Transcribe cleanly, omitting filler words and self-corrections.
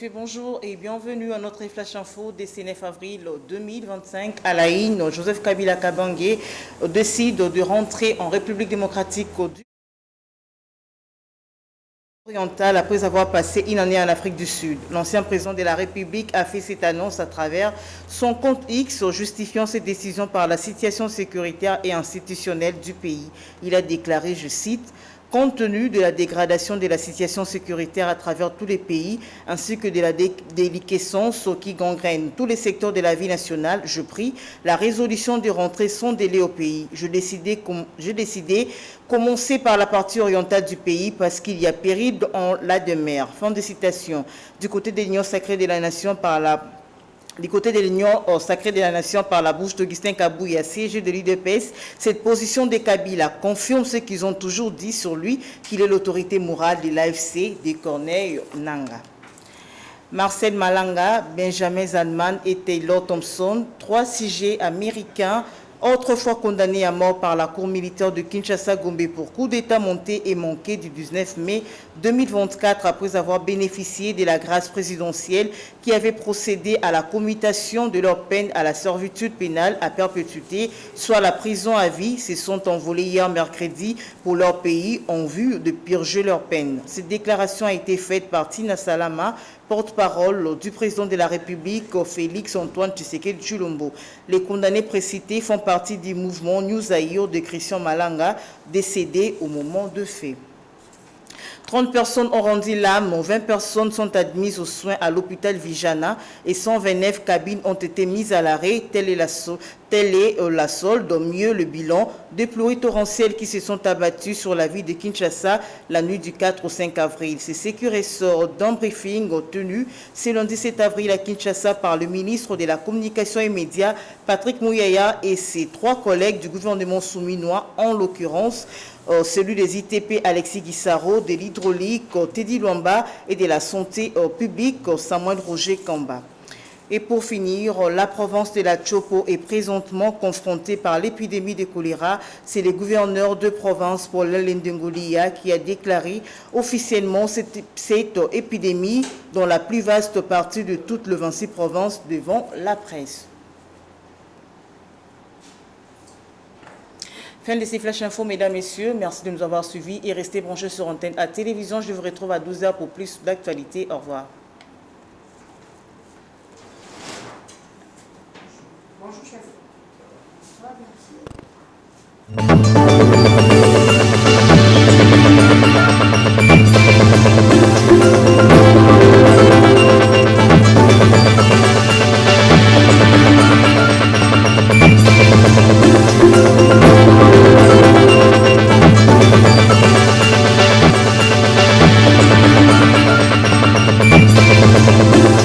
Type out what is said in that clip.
messieurs, bonjour et bienvenue à notre Flash Info des 9 avril 2025. À la Haine, Joseph Kabila Kabange décide de rentrer en République démocratique orientale après avoir passé une année en Afrique du Sud. L'ancien président de la République a fait cette annonce à travers son compte X, justifiant cette décision par la situation sécuritaire et institutionnelle du pays. Il a déclaré, je cite, « Compte tenu de la dégradation de la situation sécuritaire à travers tous les pays, ainsi que de la déliquescence qui gangrène tous les secteurs de la vie nationale, je prie la résolution de rentrer sans délai au pays. J'ai décidé commencer par la partie orientale du pays parce qu'il y a péril en la demeure. » Fin de citation. Du côté de l'Union sacrée de la nation par la bouche d'Augustin Kabouya, siège de l'UDPS, cette position de Kabila confirme ce qu'ils ont toujours dit sur lui, qu'il est l'autorité morale de l'AFC de Corneille Nangaa. Marcel Malanga, Benjamin Zandman et Taylor Thompson, 3 sujets américains autrefois condamnés à mort par la Cour militaire de Kinshasa-Gombe pour coup d'État monté et manqué du 19 mai 2024 après avoir bénéficié de la grâce présidentielle qui avait procédé à la commutation de leur peine à la servitude pénale à perpétuité, soit la prison à vie, se sont envolés hier mercredi pour leur pays en vue de purger leur peine. Cette déclaration a été faite par Tina Salama, porte-parole du président de la République, Félix Antoine Tshisekedi Tshilombo. Les condamnés précités font partie du mouvement New Zaïre de Christian Malanga, décédé au moment de fait. 30 personnes ont rendu l'âme, 20 personnes sont admises aux soins à l'hôpital Vijana et 129 cabines ont été mises à l'arrêt. Telle est la solde, mieux le bilan des pluies torrentielles qui se sont abattues sur la ville de Kinshasa la nuit du 4 au 5 avril. C'est ce qui ressort d'un briefing tenu ce lundi 7 avril à Kinshasa par le ministre de la Communication et Médias, Patrick Mouyaya, et ses 3 collègues du gouvernement souminois, en l'occurrence celui des ITP Alexis Guissaro, de l'hydraulique Teddy Luamba et de la santé publique Samuel Roger Kamba. Et pour finir, la province de la Chopo est présentement confrontée par l'épidémie de choléra. C'est le gouverneur de province, Paul Lendengolia, qui a déclaré officiellement cette épidémie dans la plus vaste partie de toute le 26 provinces devant la presse. Fin de ces Flash Info, mesdames, messieurs. Merci de nous avoir suivis et restez branchés sur Antenne à Télévision. Je vous retrouve à 12h pour plus d'actualités. Au revoir. Bonjour, chef. Ça va bien?